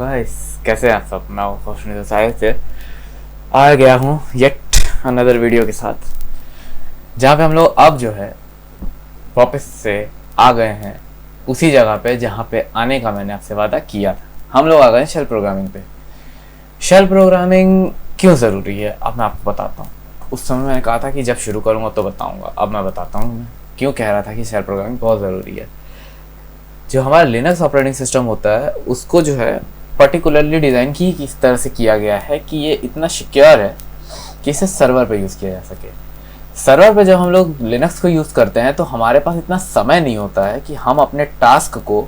Guys, कैसे हैं आप सब। मैं क्वेश्चन सोसाइटी से आ गया हूँ येट अनदर वीडियो के साथ, जहाँ पे हम लोग अब जो है वापस से आ गए हैं उसी जगह पे जहाँ पे आने का मैंने आपसे वादा किया था। हम लोग आ गए हैं शेल प्रोग्रामिंग पे। शेल प्रोग्रामिंग क्यों ज़रूरी है अब मैं आपको बताता हूँ। उस समय मैंने कहा था कि जब शुरू करूँगा तो बताऊँगा। अब मैं बताता हूँ मैं क्यों कह रहा था कि शेल प्रोग्रामिंग बहुत ज़रूरी है। जो हमारा लिनक्स ऑपरेटिंग सिस्टम होता है उसको जो है पर्टिकुलरली डिज़ाइन की किस तरह से किया गया है कि ये इतना सिक्योर है कि इसे सर्वर पे यूज़ किया जा सके। सर्वर पे जब हम लोग लिनक्स को यूज़ करते हैं तो हमारे पास इतना समय नहीं होता है कि हम अपने टास्क को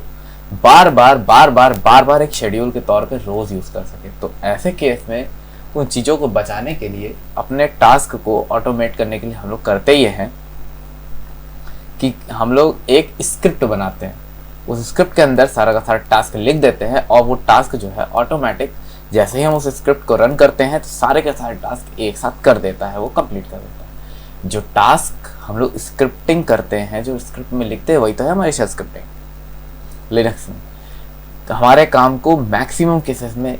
बार बार एक शेड्यूल के तौर पे रोज़ यूज़ कर सकें। तो ऐसे केस में उन चीज़ों को बचाने के लिए, अपने टास्क को ऑटोमेट करने के लिए हम लोग करते ये हैं कि हम लोग एक स्क्रिप्ट बनाते हैं। उस स्क्रिप्ट के अंदर सारा का सारा टास्क लिख देते हैं और वो टास्क जो है ऑटोमेटिक जैसे ही हम उस स्क्रिप्ट को रन करते हैं तो सारे के सारे टास्क एक साथ कर देता है, वो कंप्लीट कर देता है। जो टास्क हम लोग स्क्रिप्टिंग करते हैं, जो स्क्रिप्ट में लिखते हैं, वही तो है हमारी शेल स्क्रिप्टिंग लिनक्स में। तो हमारे काम को मैक्सिमम केसेस में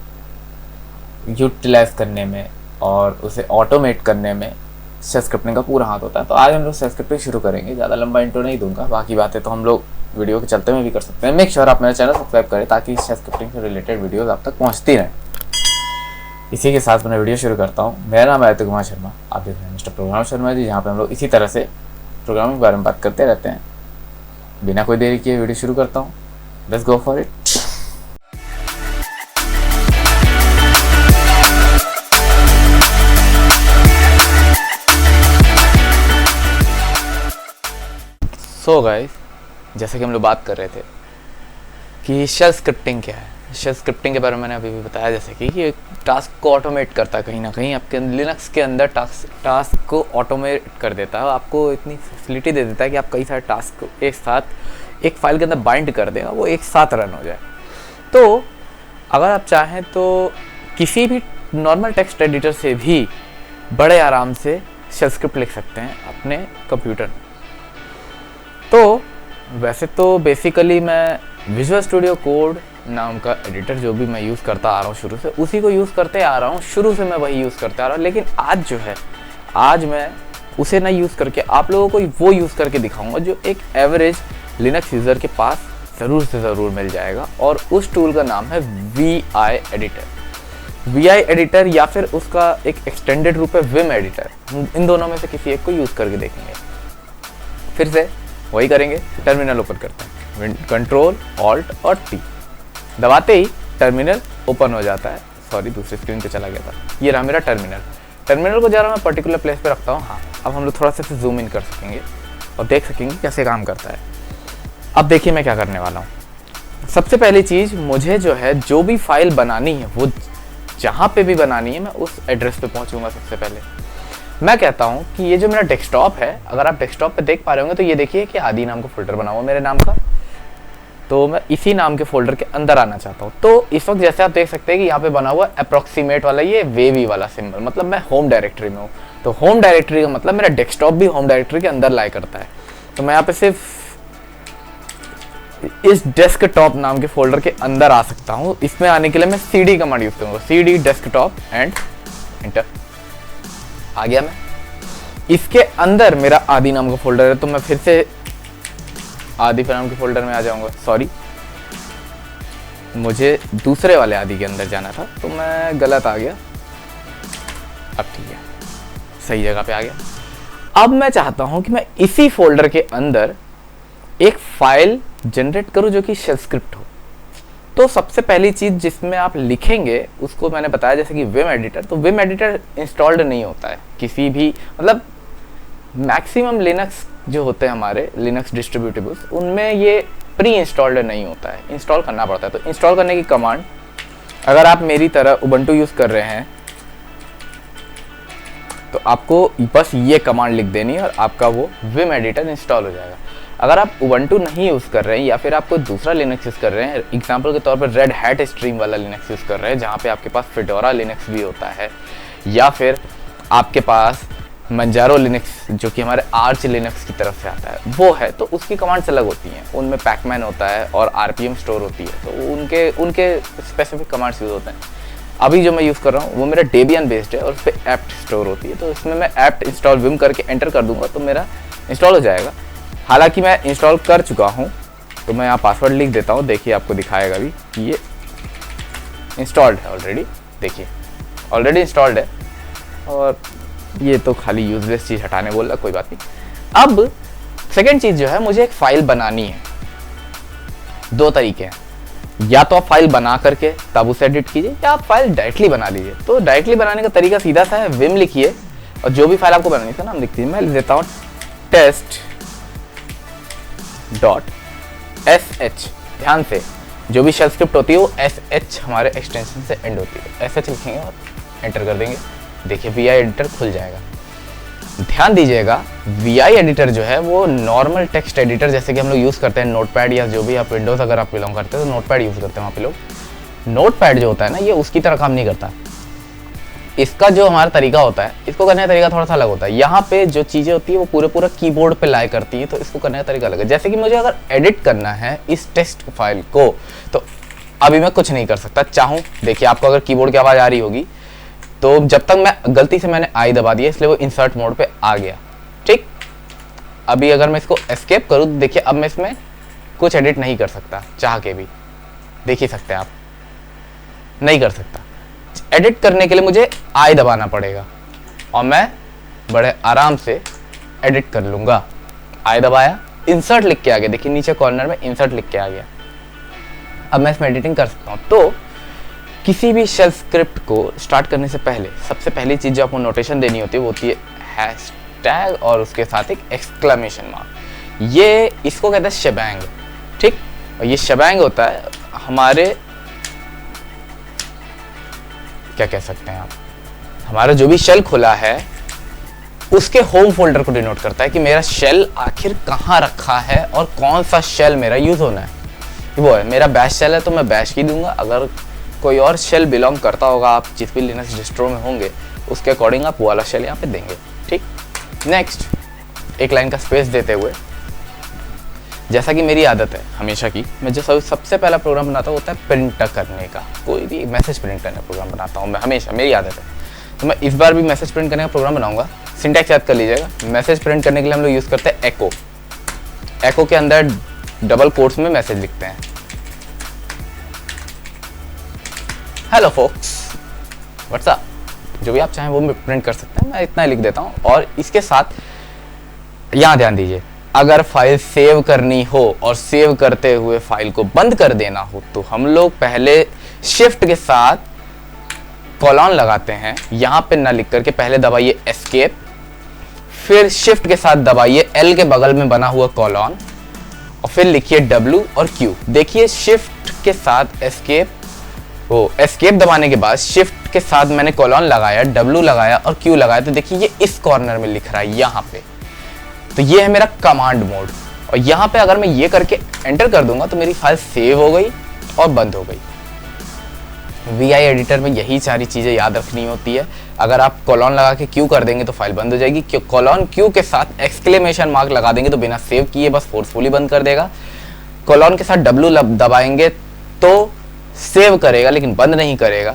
यूटिलाइज करने में और उसे ऑटोमेट करने में शेल स्क्रिप्टिंग का पूरा हाथ होता है। तो आज हम लोग शेल स्क्रिप्टिंग शुरू करेंगे। ज़्यादा लंबा इंट्रो नहीं दूंगा, बाकी बातें तो हम लोग वीडियो के चलते हुए भी कर सकते हैं। मेक श्योर आप मेरा चैनल सब्सक्राइब करें ताकि शेल स्क्रिप्टिंग से रिलेटेड वीडियोस आप तक पहुंचती रहें। इसी के साथ मैं वीडियो शुरू करता हूं। मेरा नाम है आदित्य कुमार शर्मा, आप देख रहे हैं मिस्टर प्रोग्राम शर्मा जी, जहाँ पे हम लोग इसी तरह से प्रोग्रामिंग के बारे में बात करते रहते हैं। बिना कोई देरी किए वीडियो शुरू करता हूँ। Let's go for it. So guys, जैसे कि हम लोग बात कर रहे थे कि शेल स्क्रिप्टिंग क्या है। शेल स्क्रिप्टिंग के बारे में मैंने अभी भी बताया, जैसे कि ये टास्क को ऑटोमेट करता है, कहीं ना कहीं आपके लिनक्स के अंदर टास्क को ऑटोमेट कर देता है। आपको इतनी फैसिलिटी दे देता है कि आप कई सारे टास्क को एक साथ एक फाइल के अंदर बाइंड कर देगा, वो एक साथ रन हो जाए। तो अगर आप चाहें तो किसी भी नॉर्मल टेक्स्ट एडिटर से भी बड़े आराम से शेल स्क्रिप्ट लिख सकते हैं अपने कंप्यूटर में। तो वैसे तो बेसिकली मैं विजुअल स्टूडियो कोड नाम का एडिटर जो भी मैं यूज़ करता आ रहा हूँ शुरू से, उसी को यूज़ करते आ रहा हूँ। शुरू से मैं वही यूज़ करते आ रहा हूँ। लेकिन आज जो है, आज मैं उसे ना यूज़ करके आप लोगों को वो यूज़ करके दिखाऊंगा जो एक एवरेज लिनक्स यूज़र के पास ज़रूर से ज़रूर मिल जाएगा। और उस टूल का नाम है VI एडिटर। VI एडिटर या फिर उसका एक एक्सटेंडेड रूप है विम एडिटर। इन दोनों में से किसी एक को यूज़ करके देखेंगे। फिर से वही करेंगे। टर्मिनल ओपन करते हैं, कंट्रोल ऑल्ट और टी दबाते ही टर्मिनल ओपन हो जाता है। सॉरी, दूसरी स्क्रीन पे चला गया था। ये रहा मेरा टर्मिनल। टर्मिनल को जरा मैं पर्टिकुलर प्लेस पे रखता हूँ। हाँ, अब हम लोग थोड़ा सा जूम इन कर सकेंगे और देख सकेंगे कैसे काम करता है। अब देखिए मैं क्या करने वाला हूँ। सबसे पहली चीज़, मुझे जो है जो भी फाइल बनानी है वो जहाँ पे भी बनानी है मैं उस एड्रेस पे पहुँचूँगा। सबसे पहले मैं कहता हूँ कि ये जो मेरा डेस्कटॉप है, अगर आप डेस्कटॉप पे देख पा रहे होंगे तो ये देखिए कि आदि नाम का फोल्डर बना हुआ मेरे नाम का। तो मैं इसी नाम के फोल्डर के अंदर आना चाहता हूँ। तो इस वक्त जैसे आप देख सकते हैं कि यहाँ पे बना हुआ अप्रोक्सीमेट वाला ये वेवी वाला सिंबल, मतलब मैं होम डायरेक्टरी में हूँ। तो होम डायरेक्टरी का मतलब मेरा डेस्कटॉप भी होम डायरेक्टरी के अंदर लाई करता है। तो मैं यहाँ पे सिर्फ इस डेस्कटॉप नाम के फोल्डर के अंदर आ सकता हूँ। इसमें आने के लिए मैं CD कमांड यूज करूँगा, CD डेस्कटॉप एंड एंटर। आ गया मैं। इसके अंदर मेरा आदि नाम का फोल्डर है, तो मैं फिर से आदि नाम के फोल्डर में आ जाऊंगा। सॉरी, मुझे दूसरे वाले आदि के अंदर जाना था तो मैं गलत आ गया। अब ठीक है, सही जगह पे आ गया। अब मैं चाहता हूं कि मैं इसी फोल्डर के अंदर एक फाइल जनरेट करूं जो कि शेल स्क्रिप्ट हो। तो सबसे पहली चीज़ जिसमें आप लिखेंगे उसको मैंने बताया, जैसे कि विम एडिटर। तो विम एडिटर इंस्टॉल्ड नहीं होता है किसी भी, मतलब मैक्सिमम लिनक्स जो होते हैं हमारे लिनक्स डिस्ट्रीब्यूटेबल्स, उनमें ये प्री इंस्टॉल्ड नहीं होता है, इंस्टॉल करना पड़ता है। तो इंस्टॉल करने की कमांड, अगर आप मेरी तरह उबंटू यूज़ कर रहे हैं तो आपको बस ये कमांड लिख देनी है और आपका वो विम एडिटर इंस्टॉल हो जाएगा। अगर आप उबंटू नहीं यूज़ कर रहे हैं या फिर आप कोई दूसरा लिनक्स यूज़ कर रहे हैं, एग्जांपल के तौर पर रेड हैट स्ट्रीम वाला लिनक्स यूज़ कर रहे हैं जहाँ पे आपके पास फिडोरा लिनक्स भी होता है, या फिर आपके पास मंजारो लिनक्स जो कि हमारे आर्च लिनक्स की तरफ से आता है वो है, तो उसकी कमांड्स अलग होती हैं। उनमें पैकमैन होता है और आरपीएम स्टोर होती है, तो उनके स्पेसिफिक कमांड्स यूज़ होते हैं। अभी जो मैं यूज़ कर रहा हूँ वो मेरा डेबियन बेस्ड है और उस पर एप्ट स्टोर होती है, तो इसमें मैं एप्ट इंस्टॉल विम करके एंटर कर दूंगा तो मेरा इंस्टॉल हो जाएगा। हालांकि मैं इंस्टॉल कर चुका हूँ, तो मैं यहाँ पासवर्ड लिख देता हूँ, देखिए आपको दिखाएगा भी कि ये इंस्टॉल्ड है ऑलरेडी। देखिए ऑलरेडी इंस्टॉल्ड है, और ये तो खाली यूजलेस चीज़ हटाने बोल रहा, कोई बात नहीं। अब सेकेंड चीज़ जो है, मुझे एक फ़ाइल बनानी है। दो तरीके हैं, या तो आप फाइल बना करके तब उसे एडिट कीजिए, या आप फाइल डायरेक्टली बना लीजिए। तो डायरेक्टली बनाने का तरीका सीधा सा है, विम लिखिए और जो भी फाइल आपको बनानी है नाम लिख दीजिए। मैं लिख देता हूँ test.sh। ध्यान से जो भी शेल स्क्रिप्ट होती है वो sh हमारे एक्सटेंशन से एंड होती है। sh लिखेंगे और एंटर कर देंगे, देखिए वी आई एडिटर खुल जाएगा। ध्यान दीजिएगा, वी आई एडिटर जो है वो नॉर्मल टेक्स्ट एडिटर जैसे कि हम लोग यूज़ करते हैं नोटपैड, या जो भी आप विंडोज़ अगर आप बिलोंग करते हैं तो नोटपैड यूज़ करते हैं वहाँ पे लोग। नोटपैड जो होता है ना, ये उसकी तरह काम नहीं करता। इसका जो हमारा तरीका होता है, इसको करने का तरीका थोड़ा सा अलग होता है। यहाँ पे जो चीज़ें होती है वो पूरा कीबोर्ड पे लाई करती है, तो इसको करने का तरीका अलग है। जैसे कि मुझे अगर एडिट करना है इस टेक्स्ट फाइल को, तो अभी मैं कुछ नहीं कर सकता। चाहूँ, देखिए आपको अगर कीबोर्ड की आवाज़ आ रही होगी, तो जब तक मैं गलती से मैंने आई दबा दिया इसलिए वो इंसर्ट मोड पे आ गया, ठीक। अभी अगर मैं इसको एस्केप करूँ तो देखिए अब मैं इसमें कुछ एडिट नहीं कर सकता, चाह के भी। देख ही सकते हैं आप, नहीं कर सकता। एडिट करने के लिए मुझे आई दबाना पड़ेगा और मैं बड़े आराम से एडिट कर लूँगा। आई दबाया, इंसर्ट लिख के आ गया, देखिए नीचे कॉर्नर में इंसर्ट लिख के आ गया। अब मैं इसमें एडिटिंग कर सकता हूँ। तो किसी भी शेल स्क्रिप्ट को स्टार्ट करने से पहले सबसे पहली चीज़ जो आपको नोटेशन देनी होती है वो होती है हैशटैग और उसके साथ एक एक्सक्लेमेशन मार्क। ये इसको कहते हैं शेबैंग, ठीक। और ये शेबैंग होता है हमारे, क्या कह सकते हैं आप, हमारा जो भी शेल खुला है उसके होम फोल्डर को डिनोट करता है कि मेरा शेल आखिर कहाँ रखा है और कौन सा शेल मेरा यूज़ होना है। वो है मेरा बैश शेल है तो मैं बैश की दूंगा। अगर कोई और शेल बिलोंग करता होगा, आप जिस भी लिनक्स डिस्ट्रो में होंगे उसके अकॉर्डिंग आप वो वाला शेल यहाँ पे देंगे, ठीक। नेक्स्ट, एक लाइन का स्पेस देते हुए, जैसा कि मेरी आदत है हमेशा की, मैं जो सबसे पहला प्रोग्राम बनाता हूँ होता है प्रिंट करने का। कोई भी मैसेज प्रिंट करने का प्रोग्राम बनाता हूँ मैं हमेशा, मेरी आदत है। तो मैं इस बार भी मैसेज प्रिंट करने का प्रोग्राम बनाऊंगा। सिंटैक्स याद कर लीजिएगा। मैसेज प्रिंट करने के लिए हम लोग यूज़ करते हैं एको। एको के अंदर डबल कोट्स में मैसेज लिखते हैं, हेलो फोक्स व्हाट्सअप, जो भी आप चाहें वो प्रिंट कर सकते हैं। मैं इतना लिख देता हूँ। और इसके साथ यहाँ ध्यान दीजिए, अगर फाइल सेव करनी हो और सेव करते हुए फाइल को बंद कर देना हो तो हम लोग पहले शिफ्ट के साथ कॉलन लगाते हैं। यहाँ पे ना लिख करके पहले दबाइए एस्केप, फिर शिफ्ट के साथ दबाइए एल के बगल में बना हुआ कॉलन और फिर लिखिए W और Q। देखिए शिफ्ट के साथ एस्केप, वो एस्केप दबाने के बाद शिफ्ट के साथ मैंने कॉलन लगाया, W लगाया और Q लगाया, तो देखिए ये इस कॉर्नर में लिख रहा है यहाँ पे। तो ये है मेरा कमांड मोड। और यहाँ पे अगर मैं ये करके एंटर कर दूंगा तो मेरी फाइल सेव हो गई और बंद हो गई। VI एडिटर में यही सारी चीज़ें याद रखनी होती है। अगर आप कॉलन लगा के Q कर देंगे तो फाइल बंद हो जाएगी। कॉलन Q के साथ एक्सक्लेमेशन मार्क लगा देंगे तो बिना सेव किए बस फोर्सफुली बंद कर देगा। कॉलन के साथ W दबाएंगे तो सेव करेगा लेकिन बंद नहीं करेगा।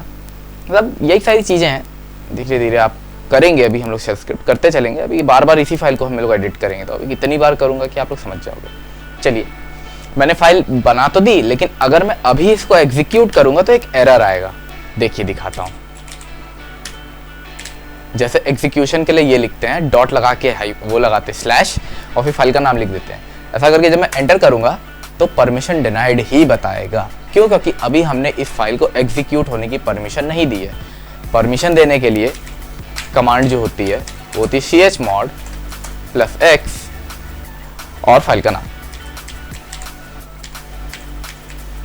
मतलब यही सारी चीज़ें हैं, धीरे धीरे आप करेंगे। अभी हम लोग शेल स्क्रिप्ट करते चलेंगे। अभी बार बार इसी फाइल को हम लोग एडिट करेंगे, तो अभी कितनी बार करूँगा कि आप लोग समझ जाओगे। चलिए, मैंने फाइल बना तो दी, लेकिन अगर मैं अभी इसको एग्जीक्यूट करूँगा तो एक एरर आएगा। देखिए दिखाता हूँ। जैसे एग्जीक्यूशन के लिए ये लिखते हैं, डॉट लगा के वो लगाते हैं स्लैश और फिर फाइल का नाम लिख देते हैं। ऐसा करके जब मैं एंटर करूँगा तो परमिशन डिनाइड ही बताएगा। क्यों? क्योंकि अभी हमने इस फाइल को एग्जीक्यूट होने की परमिशन नहीं दी है। परमिशन देने के लिए कमांड जो होती है वो होती है chmod +x और फाइल का नाम।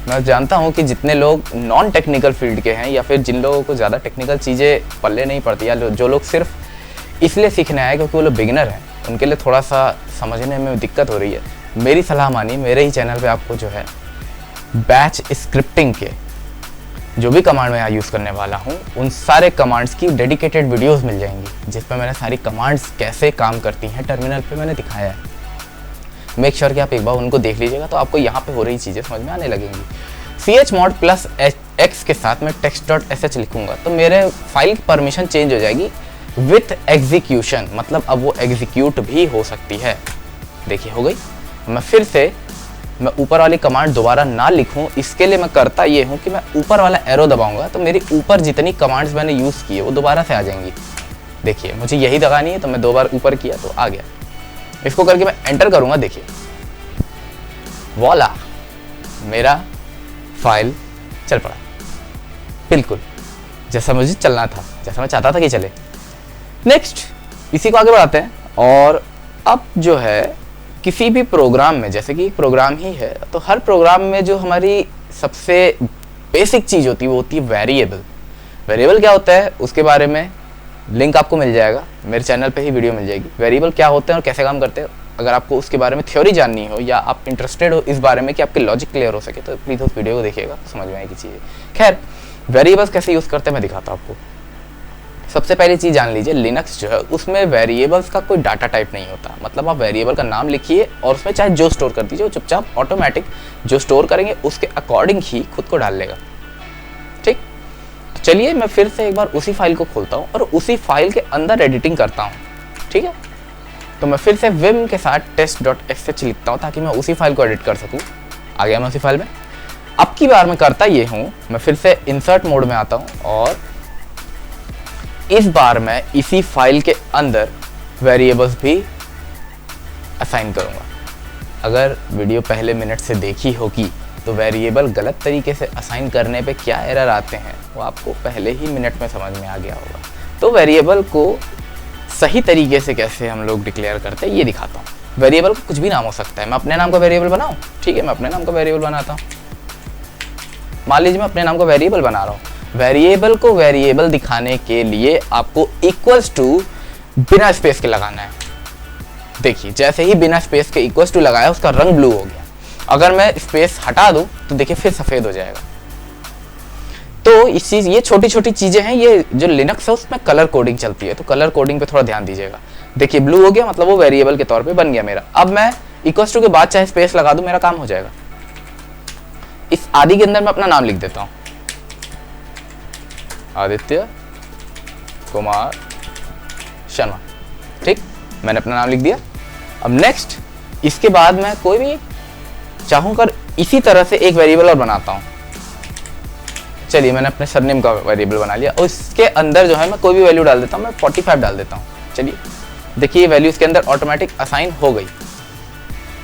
मैं जानता हूं कि जितने लोग नॉन टेक्निकल फील्ड के हैं या फिर जिन लोगों को ज़्यादा टेक्निकल चीज़ें पल्ले नहीं पड़ती, या जो लोग सिर्फ इसलिए सीखने आए क्योंकि वो लोग बिगिनर हैं, उनके लिए थोड़ा सा समझने में दिक्कत हो रही है। मेरी सलाह मानिए, मेरे ही चैनल पे आपको जो है बैच स्क्रिप्टिंग के जो भी कमांड मैं यहाँ यूज़ करने वाला हूँ उन सारे कमांड्स की डेडिकेटेड वीडियोस मिल जाएंगी जिसमें मैंने सारी कमांड्स कैसे काम करती हैं टर्मिनल पे मैंने दिखाया है। मेक श्योर कि आप एक बार उनको देख लीजिएगा तो आपको यहाँ पे हो रही चीज़ें समझ में आने लगेंगी। chmod प्लस x के साथ मैं text.sh लिखूंगा तो मेरे फाइल की परमिशन चेंज हो जाएगी विथ एग्जीक्यूशन, मतलब अब वो एग्जीक्यूट भी हो सकती है। देखिए हो गई। मैं फिर से मैं ऊपर वाली कमांड दोबारा ना लिखूं इसके लिए मैं करता ये हूं कि मैं ऊपर वाला एरो दबाऊंगा तो मेरी ऊपर जितनी कमांड्स मैंने यूज़ की है वो दोबारा से आ जाएंगी। देखिए मुझे यही दबानी है तो मैं 2 बार ऊपर किया तो आ गया। इसको करके मैं एंटर करूंगा, देखिए वॉला मेरा फाइल चल पड़ा, बिल्कुल जैसा मुझे चलना था, जैसा मैं चाहता था कि चले। नेक्स्ट इसी को आगे बढ़ाते हैं। और अब जो है किसी भी प्रोग्राम में, जैसे कि प्रोग्राम ही है तो हर प्रोग्राम में जो हमारी सबसे बेसिक चीज़ होती है वो होती है वेरिएबल। वेरिएबल क्या होता है उसके बारे में लिंक आपको मिल जाएगा, मेरे चैनल पे ही वीडियो मिल जाएगी। वेरिएबल क्या होते हैं और कैसे काम करते हैं, अगर आपको उसके बारे में थ्योरी जाननी हो या आप इंटरेस्टेड हो इस बारे में कि आपके लॉजिक क्लियर हो सके तो प्लीज़ उस वीडियो को देखिएगा, समझ में आएगी चीज़ें। खैर वेरिएबल्स कैसे यूज़ करते हैं मैं दिखाता हूँ आपको। सबसे पहली चीज़ जान लीजिए, लिनक्स जो है उसमें वेरिएबल्स का कोई डाटा टाइप नहीं होता। मतलब आप वेरिएबल का नाम लिखिए और उसमें चाहे जो स्टोर कर दीजिए, वो चुपचाप ऑटोमेटिक जो स्टोर करेंगे उसके अकॉर्डिंग ही खुद को डाल लेगा। ठीक, तो चलिए मैं फिर से एक बार उसी फाइल को खोलता हूँ और उसी फाइल के अंदर एडिटिंग करता हूँ। ठीक है, तो मैं फिर से विम के साथ test.sh लिखता हूँ ताकि मैं उसी फाइल को एडिट कर सकूँ। आ गया मैं उसी फाइल में। अब की बार मैं करता ये हूँ, मैं फिर से इंसर्ट मोड में आता हूँ और इस बार मैं इसी फाइल के अंदर वेरिएबल्स भी असाइन करूँगा। अगर वीडियो पहले मिनट से देखी होगी तो वेरिएबल गलत तरीके से असाइन करने पे क्या एरर आते हैं वो आपको पहले ही मिनट में समझ में आ गया होगा। तो वेरिएबल को सही तरीके से कैसे हम लोग डिक्लेयर करते हैं ये दिखाता हूँ। वेरिएबल को कुछ भी नाम हो सकता है, मैं अपने नाम का वेरिएबल बनाऊँ, ठीक है मैं अपने नाम का वेरिएबल बनाता हूँ। मान लीजिए मैं अपने नाम का वेरिएबल बना रहा हूँ। वेरिएबल को वेरिएबल दिखाने के लिए आपको इक्वल्स टू बिना स्पेस के लगाना है। देखिए जैसे ही बिना स्पेस के इक्वल्स टू लगाया उसका रंग ब्लू हो गया। अगर मैं स्पेस हटा दूं तो देखिए फिर सफेद हो जाएगा। तो इस चीज ये छोटी छोटी चीजें हैं, ये जो लिनक्स है उसमें कलर कोडिंग चलती है तो कलर कोडिंग पे थोड़ा ध्यान दीजिएगा। देखिए ब्लू हो गया मतलब वो वेरिएबल के तौर पे बन गया मेरा। अब मैं इक्वल्स टू के बाद चाहे स्पेस लगा दूं मेरा काम हो जाएगा। इस आदि के अंदर मैं अपना नाम लिख देता हूं, आदित्य कुमार शर्मा। ठीक, मैंने अपना नाम लिख दिया। अब नेक्स्ट इसके बाद मैं कोई भी चाहूँ कर इसी तरह से एक वेरिएबल और बनाता हूँ। चलिए मैंने अपने सरनेम का वेरिएबल बना लिया और इसके अंदर जो है मैं कोई भी वैल्यू डाल देता हूँ, मैं 45 डाल देता हूँ। चलिए देखिए वैल्यू इसके अंदर ऑटोमेटिक असाइन हो गई।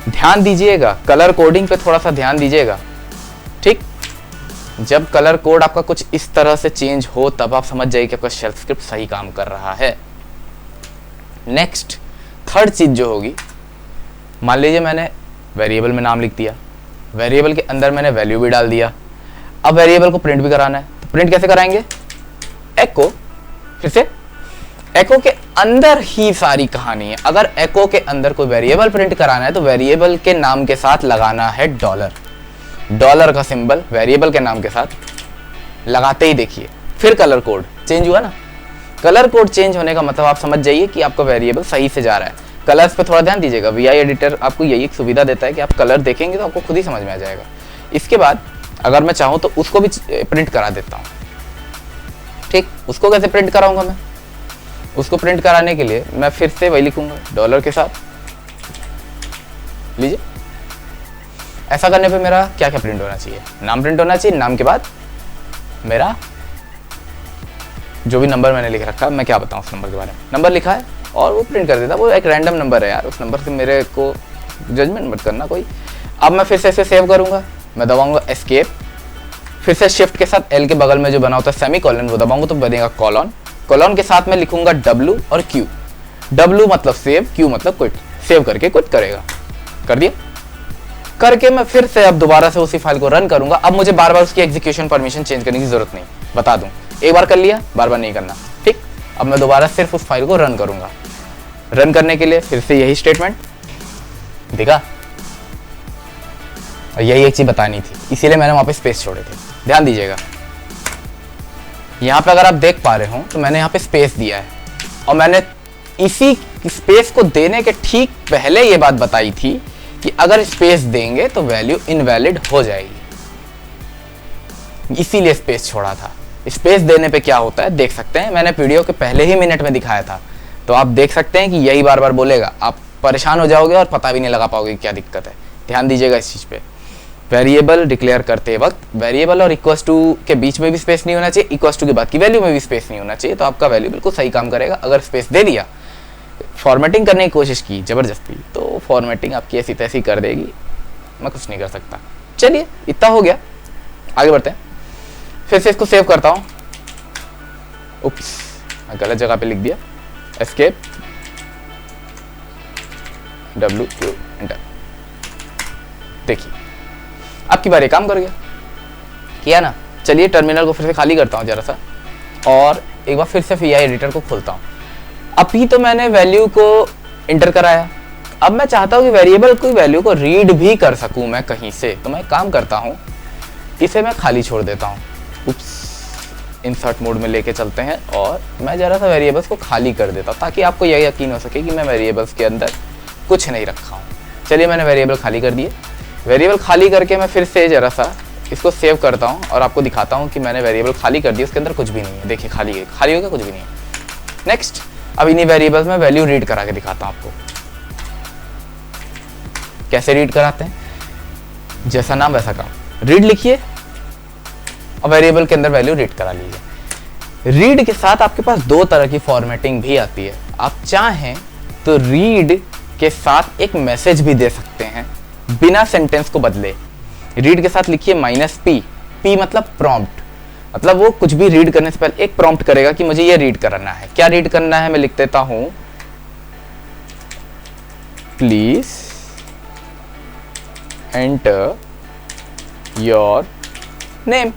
ध्यान दीजिएगा कलर कोडिंग पे थोड़ा सा ध्यान दीजिएगा। ठीक, जब कलर कोड आपका कुछ इस तरह से चेंज हो तब आप समझ जाइए कि आपका शेल स्क्रिप्ट सही काम कर रहा है। नेक्स्ट थर्ड चीज जो होगी, मान लीजिए मैंने वेरिएबल में नाम लिख दिया, वेरिएबल के अंदर मैंने वैल्यू भी डाल दिया। अब वेरिएबल को प्रिंट भी कराना है तो प्रिंट कैसे कराएंगे, एको, फिर से एको के अंदर ही सारी कहानी है। अगर एको के अंदर कोई वेरिएबल प्रिंट कराना है तो वेरिएबल के नाम के साथ लगाना है डॉलर। डॉलर का सिंबल वेरिएबल के नाम के साथ लगाते ही देखिए फिर कलर कोड चेंज हुआ ना। कलर कोड चेंज होने का मतलब आप समझ जाइए कि आपका वेरिएबल सही से जा रहा है। कलर्स पे थोड़ा ध्यान दीजिएगा। वीआई एडिटर आपको यही एक सुविधा देता है कि आप कलर देखेंगे तो आपको खुद ही समझ में आ जाएगा। इसके बाद अगर मैं चाहूँ तो उसको भी प्रिंट करा देता हूँ। ठीक, उसको कैसे प्रिंट कराऊंगा मैं, उसको प्रिंट कराने के लिए मैं फिर से वही लिखूंगा डॉलर के साथ। लीजिए ऐसा करने पे मेरा क्या क्या प्रिंट होना चाहिए, नाम प्रिंट होना चाहिए। नाम के बाद मेरा जो भी नंबर मैंने लिख रखा है, मैं क्या बताऊँ उस नंबर के बारे में, नंबर लिखा है और वो प्रिंट कर देता। वो एक रैंडम नंबर है यार, उस नंबर से मेरे को जजमेंट मत करना कोई। अब मैं फिर से इसे सेव करूंगा, मैं दबाऊंगा एस्केप, फिर से शिफ्ट के साथ एल के बगल में जो बना होता है सेमी कॉलन वो दबाऊंगा तो बनेगा कॉलन। कॉलन के साथ मैं लिखूंगा डब्ल्यू और क्यू। डब्ल्यू मतलब सेव, क्यू मतलब क्विट। सेव करके क्विट करेगा, कर दिया। करके मैं फिर से अब दोबारा से उसी फाइल को रन करूंगा। अब मुझे बार बार उसकी एग्जीक्यूशन परमिशन चेंज करने की जरूरत नहीं, बता दूं एक बार कर लिया बार बार नहीं करना। ठीक, अब मैं दोबारा सिर्फ उस फाइल को रन करूंगा। रन करने के लिए फिर से यही स्टेटमेंट देखा, और यही एक चीज बतानी थी इसीलिए मैंने वहां पे स्पेस छोड़े थे, ध्यान दीजिएगा। यहाँ पे अगर आप देख पा रहे हो तो मैंने यहाँ पे स्पेस दिया है, और मैंने इसी स्पेस को देने के ठीक पहले ये बात बताई थी कि अगर स्पेस देंगे तो वैल्यू इनवैलिड हो जाएगी, इसीलिए स्पेस छोड़ा था। स्पेस देने पे क्या होता है देख सकते हैं, मैंने वीडियो के पहले ही मिनट में दिखाया था, तो आप देख सकते हैं कि यही बार बार बोलेगा, आप परेशान हो जाओगे और पता भी नहीं लगा पाओगे क्या दिक्कत है। ध्यान दीजिएगा इस चीज़ पे। वेरिएबल डिक्लेयर करते वक्त वेरिएबल और इक्वल्स टू के बीच में भी स्पेस नहीं होना चाहिए, इक्वल्स टू के बाद की वैल्यू में भी स्पेस नहीं होना चाहिए, तो आपका वैल्यू बिल्कुल सही काम करेगा। अगर स्पेस दे दिया, फॉर्मेटिंग करने की कोशिश की ज़बरदस्ती, तो फॉर्मेटिंग आपकी ऐसी तैसी कर देगी, मैं कुछ नहीं कर सकता। चलिए इतना हो गया, आगे बढ़ते हैं। फिर से इसको सेव करता हूँ। उप्स, मैं गलत जगह पे लिख दिया। Escape W enter. देखिए आपकी बार ये काम कर गया, किया ना। चलिए टर्मिनल को फिर से खाली करता हूँ जरा सा, और एक बार फिर से VI एडिटर को खोलता हूँ। अभी तो मैंने वैल्यू को इंटर कराया, अब मैं चाहता हूँ कि वेरिएबल की वैल्यू को रीड भी कर सकूँ मैं कहीं से, तो मैं काम करता हूँ, इसे मैं खाली छोड़ देता हूँ। उप्स, इंसर्ट मोड में लेके चलते हैं, और मैं जरा सा वेरिएबल्स को खाली कर देता हूँ ताकि आपको यह यकीन हो सके कि मैं वेरिएबल्स के अंदर कुछ नहीं रखा हूँ। चलिए मैंने वेरिएबल खाली कर दिए। वेरिएबल खाली करके मैं फिर से जरा सा इसको सेव करता हूँ और आपको दिखाता हूँ कि मैंने वेरिएबल खाली कर दिया, उसके अंदर कुछ भी नहीं है। देखिए खाली है, खाली हो गया, कुछ भी नहीं है। नेक्स्ट, अब इन्हीं वेरिएबल्स में वैल्यू रीड करा के दिखाता हूँ आपको। कैसे रीड कराते हैं, जैसा नाम वैसा काम, रीड लिखिए और वेरिएबल के अंदर वैल्यू रीड करा लीजिए। रीड के साथ आपके पास दो तरह की फॉर्मेटिंग भी आती है। आप चाहें तो रीड के साथ एक मैसेज भी दे सकते हैं बिना सेंटेंस को बदले। रीड के साथ लिखिए -p, p मतलब प्रॉम्प्ट, मतलब वो कुछ भी रीड करने से पहले एक प्रॉम्प्ट करेगा कि मुझे ये रीड करना है। क्या रीड करना है, मैं लिख देता हूं, please enter your name.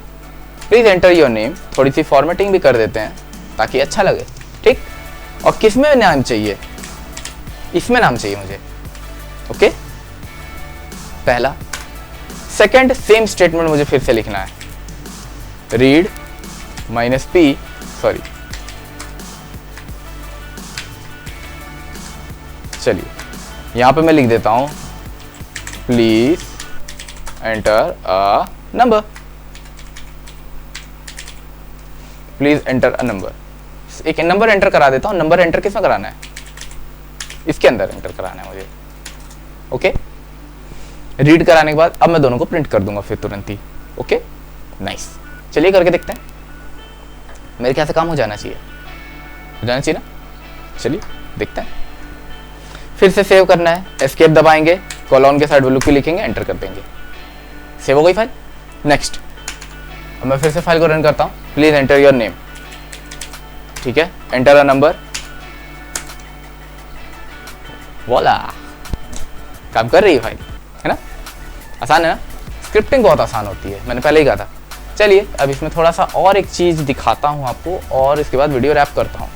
Please enter your name, थोड़ी सी फॉर्मेटिंग भी कर देते हैं ताकि अच्छा लगे, ठीक। और किस में नाम चाहिए, इसमें नाम चाहिए मुझे, ओके। पहला। सेकंड, सेम स्टेटमेंट मुझे फिर से लिखना है, रीड -p, सॉरी, चलिए यहां पे मैं लिख देता हूं, please enter a number, please enter a number. एक नंबर एंटर करा देता हूं। नंबर एंटर किसमें कराना है, इसके अंदर एंटर कराना है मुझे, ओके। रीड कराने के बाद अब मैं दोनों को प्रिंट कर दूंगा फिर तुरंत ही, ओके, नाइस। चलिए करके देखते हैं, मेरे ख्याल से काम हो जाना चाहिए, ना। चलिए देखते हैं। फिर से सेव करना है, एस्केप दबाएंगे, कॉलन के साइड वैल्यू की लिखेंगे, एंटर कर देंगे, सेव हो गई फाइल। नेक्स्ट, अब मैं फिर से फाइल को रन करता हूँ, प्लीज एंटर योर नेम, ठीक है, एंटर अ नंबर, वोला, काम कर रही है फाइल, है ना। आसान है ना, स्क्रिप्टिंग बहुत आसान होती है, मैंने पहले ही कहा था। चलिए अब इसमें थोड़ा सा और एक चीज़ दिखाता हूँ आपको, और इसके बाद वीडियो रैप करता हूँ।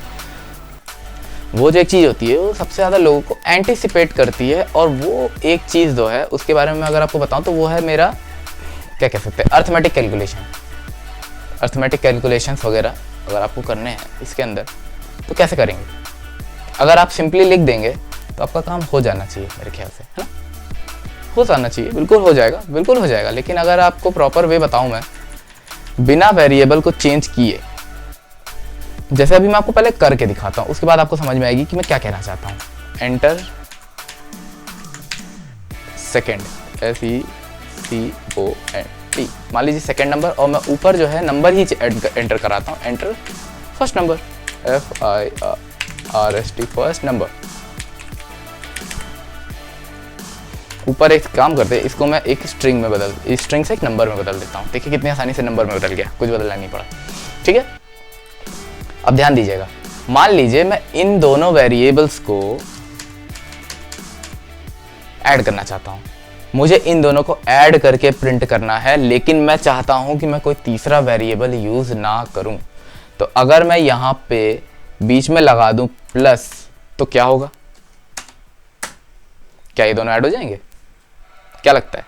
वो जो एक चीज़ होती है वो सबसे ज़्यादा लोगों को एंटिसिपेट करती है, और वो एक चीज़ जो है उसके बारे में अगर आपको बताऊँ तो वो है मेरा, क्या कह सकते हैं, अर्थमेटिक कैलकुलेशन। अर्थमेटिक कैलकुलेशंस वगैरह अगर आपको करने हैं इसके अंदर तो कैसे करेंगे। अगर आप सिंपली लिख देंगे तो आपका काम हो जाना चाहिए मेरे ख्याल से, है ना, हो जाना चाहिए, बिल्कुल हो जाएगा, बिल्कुल हो जाएगा। लेकिन अगर आपको प्रॉपर वे बताऊं मैं, बिना वेरिएबल को चेंज किए, जैसे अभी मैं आपको पहले करके दिखाता हूं, उसके बाद आपको समझ में आएगी कि मैं क्या कहना चाहता हूं। एंटर सेकेंड, SECOND, मान लीजिए सेकेंड नंबर, और मैं ऊपर जो है नंबर ही एंटर कराता हूँ, enter first number, FIRST, first number. ऊपर एक काम करते हैं, इसको मैं एक स्ट्रिंग में स्ट्रिंग से एक नंबर में बदल देता हूँ। देखिए कितनी आसानी से नंबर में बदल गया, कुछ बदलना नहीं पड़ा, ठीक है। अब ध्यान दीजिएगा, मान लीजिए मैं इन दोनों वेरिएबल्स को ऐड करना चाहता हूँ, मुझे इन दोनों को ऐड करके प्रिंट करना है, लेकिन मैं चाहता हूं कि मैं कोई तीसरा वेरिएबल यूज ना करूं। तो अगर मैं यहां पे बीच में लगा दूं प्लस, तो क्या होगा, क्या ये दोनों ऐड हो जाएंगे, क्या लगता है,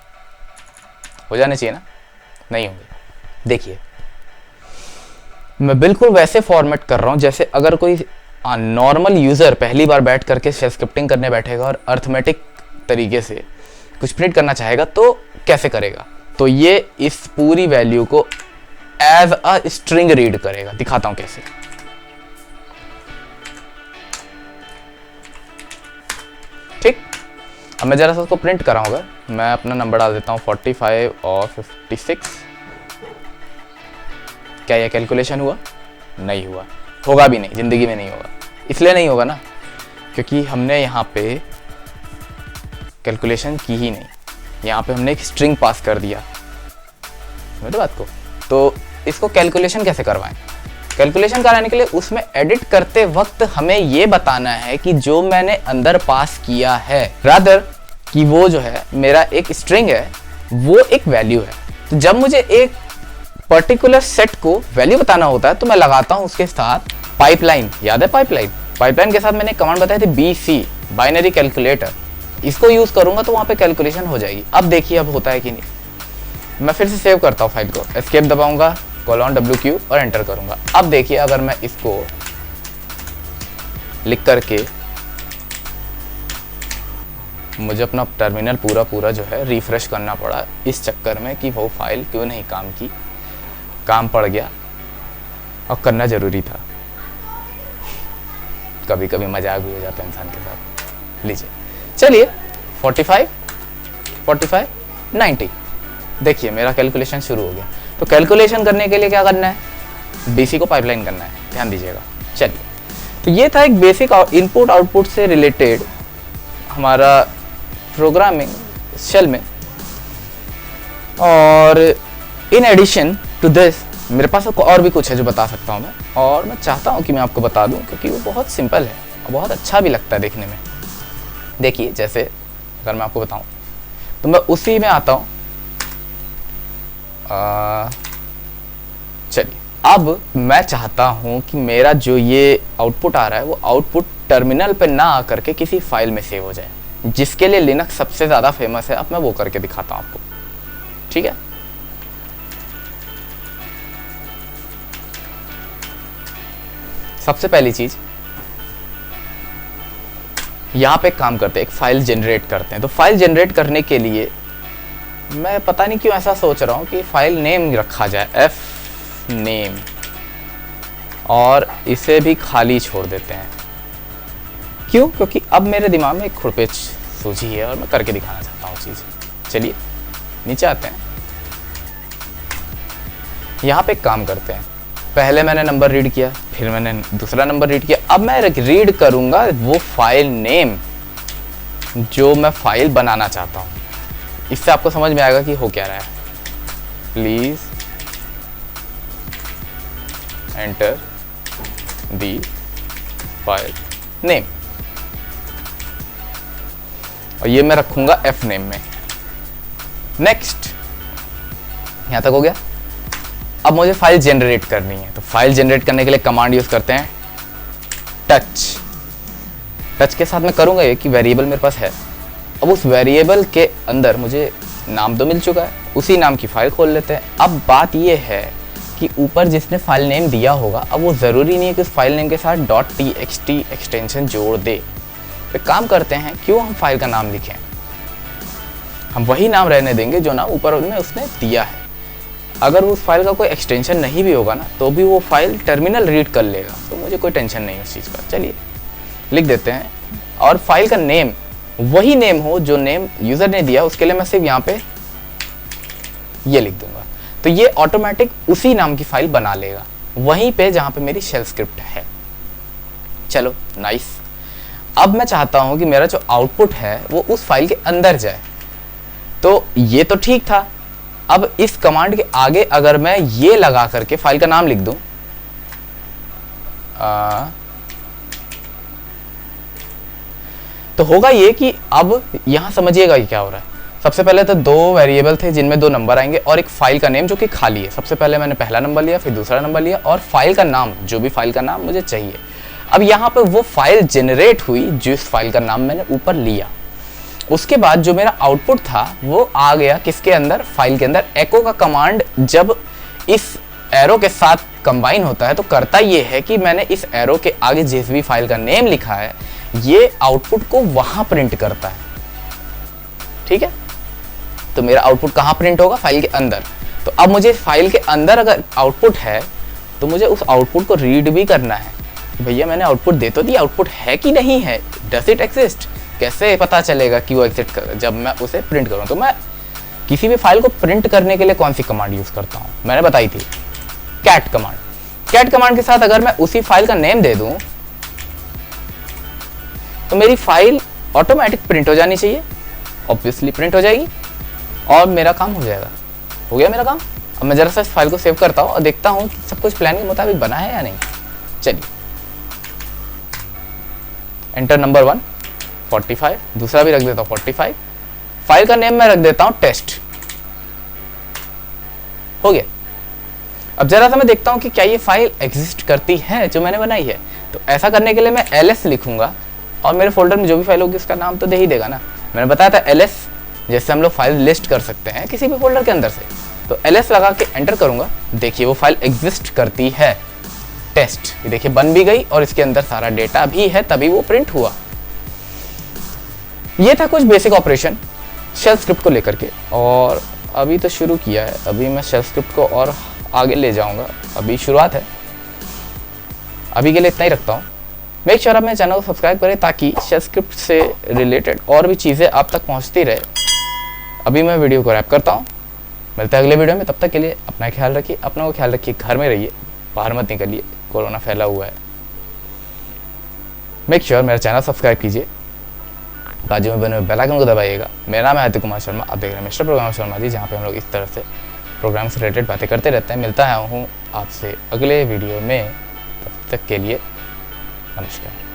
हो जाने चाहिए ना, नहीं होंगे। देखिए मैं बिल्कुल वैसे फॉर्मेट कर रहा हूँ जैसे अगर कोई नॉर्मल यूज़र पहली बार बैठ करके शेल स्क्रिप्टिंग करने बैठेगा और अर्थमेटिक तरीके से कुछ प्रिंट करना चाहेगा तो कैसे करेगा। तो ये इस पूरी वैल्यू को एज अ स्ट्रिंग रीड करेगा। दिखाता हूँ कैसे। ठीक, अब मैं जरा सा उसको प्रिंट कराऊंगा। मैं अपना नंबर डाल देता हूँ 45 और 56। क्या यह कैलकुलेशन हुआ? नहीं हुआ, होगा भी नहीं, जिंदगी में नहीं होगा। इसलिए नहीं होगा ना क्योंकि हमने यहाँ पे कैलकुलेशन की ही नहीं। यहाँ पे हमने एक स्ट्रिंग पास कर दिया, समझ बात को। तो इसको कैलकुलेशन कैसे करवाएं? कैलकुलेशन कराने के लिए उसमें एडिट करते वक्त हमें ये बताना है कि जो मैंने अंदर पास किया है, रादर कि वो जो है मेरा एक स्ट्रिंग है, वो एक वैल्यू है। तो जब मुझे एक पर्टिकुलर सेट को वैल्यू बताना होता है तो मैं लगाता हूँ उसके साथ पाइपलाइन। याद है पाइपलाइन? पाइपलाइन के साथ मैंने कमांड बताई थी BC, बाइनरी कैलकुलेटर। इसको यूज करूंगा तो वहां पे कैलकुलेशन हो जाएगी। अब देखिए अब होता है कि नहीं। मैं फिर से सेव करता हूँ फाइल को, एस्केप दबाऊंगा, :WQ और एंटर करूंगा। अब देखिए अगर मैं इसको लिख करके, मुझे अपना टर्मिनल पूरा जो है रिफ्रेश करना पड़ा इस चक्कर में कि वो फाइल क्यों नहीं काम की। काम पड़ गया और करना जरूरी था। कभी कभी मजाक भी हो जाता है इंसान के साथ। लीजिए, चलिए 45, 90। देखिए मेरा कैलकुलेशन शुरू हो गया। तो कैलकुलेशन करने के लिए क्या करना है? BC को पाइपलाइन करना है, ध्यान दीजिएगा। चलिए, तो ये था एक बेसिक इनपुट आउटपुट से रिलेटेड हमारा प्रोग्रामिंग शेल में। और इन एडिशन टू दिस मेरे पास और भी कुछ है जो बता सकता हूँ मैं, और मैं चाहता हूँ कि मैं आपको बता दूँ क्योंकि वो बहुत सिंपल है और बहुत अच्छा भी लगता है देखने में। देखिए जैसे अगर मैं आपको बताऊँ तो मैं उसी में आता हूँ। चलिए, अब मैं चाहता हूँ कि मेरा जो ये आउटपुट आ रहा है वो आउटपुट टर्मिनल पे ना आकर के किसी फाइल में सेव हो जाए, जिसके लिए लिनक्स सबसे ज़्यादा फेमस है। अब मैं वो करके दिखाता हूँ आपको, ठीक है। सबसे पहली चीज, यहाँ पे काम करते हैं, एक फाइल जनरेट करते हैं। तो फाइल जनरेट करने के लिए मैं पता नहीं क्यों ऐसा सोच रहा हूँ कि फाइल नेम रखा जाए, f नेम, और इसे भी खाली छोड़ देते हैं। क्यों? क्योंकि अब मेरे दिमाग में एक खुरपेच सूझी है और मैं करके दिखाना चाहता हूँ चीज़। चलिए नीचे आते हैं, यहाँ पे एक काम करते हैं। पहले मैंने नंबर रीड किया, फिर मैंने दूसरा नंबर रीड किया। अब मैं रीड करूंगा वो फाइल नेम जो मैं फाइल बनाना चाहता हूँ। इससे आपको समझ में आएगा कि हो क्या रहा है। Please enter the file name, और ये मैं रखूंगा f नेम में। नेक्स्ट, यहां तक हो गया। अब मुझे फाइल जनरेट करनी है, तो फाइल जनरेट करने के लिए कमांड यूज करते हैं टच के साथ मैं करूंगा ये कि वेरिएबल मेरे पास है। अब उस वेरिएबल के अंदर मुझे नाम तो मिल चुका है, उसी नाम की फाइल खोल लेते हैं। अब बात ये है कि ऊपर जिसने फाइल नेम दिया होगा, अब वो ज़रूरी नहीं है कि उस फाइल नेम के साथ .txt एक्सटेंशन जोड़ दे। तो काम करते हैं, क्यों हम फाइल का नाम लिखें, हम वही नाम रहने देंगे जो नाम ऊपर में उसने दिया है। अगर उस फाइल का कोई एक्सटेंशन नहीं भी होगा ना, तो भी वो फाइल टर्मिनल रीड कर लेगा, तो मुझे कोई टेंशन नहीं है उस चीज़ का। चलिए लिख देते हैं, और फाइल का नेम वही नेम हो जो नेम यूज़र ने दिया, उसके लिए मैं सिर्फ यहाँ पे ये लिख दूंगा। तो ये ऑटोमेटिक उसी नाम की फाइल बना लेगा वहीं पे जहाँ पे मेरी शेल स्क्रिप्ट है। चलो नाइस। अब मैं चाहता हूँ कि मेरा जो आउटपुट है वो उस फाइल के अंदर जाए। तो ये तो ठीक था। अब इस कमांड के आगे अगर मैं ये लगा करके फाइल का नाम लिख दूं, तो होगा ये कि अब यहां समझिएगा कि क्या हो रहा है। सबसे पहले तो दो वेरिएबल थे जिनमें दो नंबर आएंगे और एक फाइल का नेम जो कि खाली है। सबसे पहले मैंने पहला नंबर लिया, फिर दूसरा नंबर लिया, और फाइल का नाम, जो भी फाइल का नाम मुझे चाहिए। अब यहाँ पे वो फाइल जनरेट हुई जिस फाइल का नाम मैंने ऊपर लिया। उसके बाद जो मेरा आउटपुट था वो आ गया किसके अंदर, फाइल के अंदर। एको का कमांड जब इस एरो के साथ कंबाइन होता है तो करता ये है कि मैंने इस एरो के आगे जिस भी फाइल का नेम लिखा है ये आउटपुट को वहां प्रिंट करता है। ठीक है, तो मेरा आउटपुट कहां प्रिंट होगा? फाइल के अंदर। तो अब मुझे फाइल के अंदर अगर आउटपुट है तो मुझे उस आउटपुट को रीड भी करना है। भैया मैंने आउटपुट दे तो दिया, आउटपुट है कि नहीं है, डज इट एग्जिस्ट, कैसे पता चलेगा कि वो एग्जिस्ट कर जब मैं उसे प्रिंट करूँ? तो मैं किसी भी फाइल को प्रिंट करने के लिए कौन सी कमांड यूज करता हूँ? मैंने बताई थी, कैट कमांड। कैट कमांड के साथ अगर मैं उसी फाइल का नेम दे दूं तो मेरी फाइल ऑटोमेटिक प्रिंट हो जानी चाहिए, ऑब्वियसली प्रिंट हो जाएगी और मेरा काम हो जाएगा। हो गया मेरा काम। अब मैं जरा सा इस फाइल को सेव करता हूँ और देखता हूँ कि सब कुछ प्लान के मुताबिक बना है या नहीं। चलिए, एंटर नंबर 1 45, दूसरा भी रख देता हूँ 45। फाइल का नेम मैं रख देता हूँ टेस्ट। हो गया। अब जरा सा मैं देखता हूँ कि क्या ये फाइल एग्जिस्ट करती है जो मैंने बनाई है। तो ऐसा करने के लिए मैं ls लिखूंगा और मेरे फोल्डर में जो भी फाइल होगी उसका नाम तो दे ही देगा ना। मैंने बताया था ls जैसे हम लोग फाइल लिस्ट कर सकते हैं किसी भी फोल्डर के अंदर से। तो ls लगा के एंटर करूंगा, देखिए वो फाइल एग्जिस्ट करती है, टेस्ट। ये देखिए बन भी गई और इसके अंदर सारा डेटा भी है, तभी वो प्रिंट हुआ। ये था कुछ बेसिक ऑपरेशन शेल स्क्रिप्ट को लेकर के, और अभी तो शुरू किया है, अभी मैं शेल स्क्रिप्ट को और आगे ले जाऊंगा, अभी शुरुआत है। अभी के लिए इतना ही रखता हूँ। मेक श्योर आप मेरे चैनल को सब्सक्राइब करें ताकि शेल स्क्रिप्ट से रिलेटेड और भी चीज़ें आप तक पहुँचती रहे। अभी मैं वीडियो को रैप करता हूँ, मिलते हैं अगले वीडियो में। तब तक के लिए अपना ख्याल रखिए, अपनों को ख्याल रखिए, घर में रहिए, बाहर मत निकलिए, कोरोना फैला हुआ है। मेक श्योर मेरा चैनल सब्सक्राइब कीजिए, बाजू में बने हुए बेल आइकन को दबाइएगा। मेरा नाम है आदित्य कुमार शर्मा, आप देख रहे हैं मिस्टर प्रोग्राम शर्मा जी, जहाँ पे हम लोग इस तरह से प्रोग्राम से रिलेटेड बातें करते रहते हैं। मिलता है हूँ आपसे अगले वीडियो में, तब तक के लिए नमस्कार।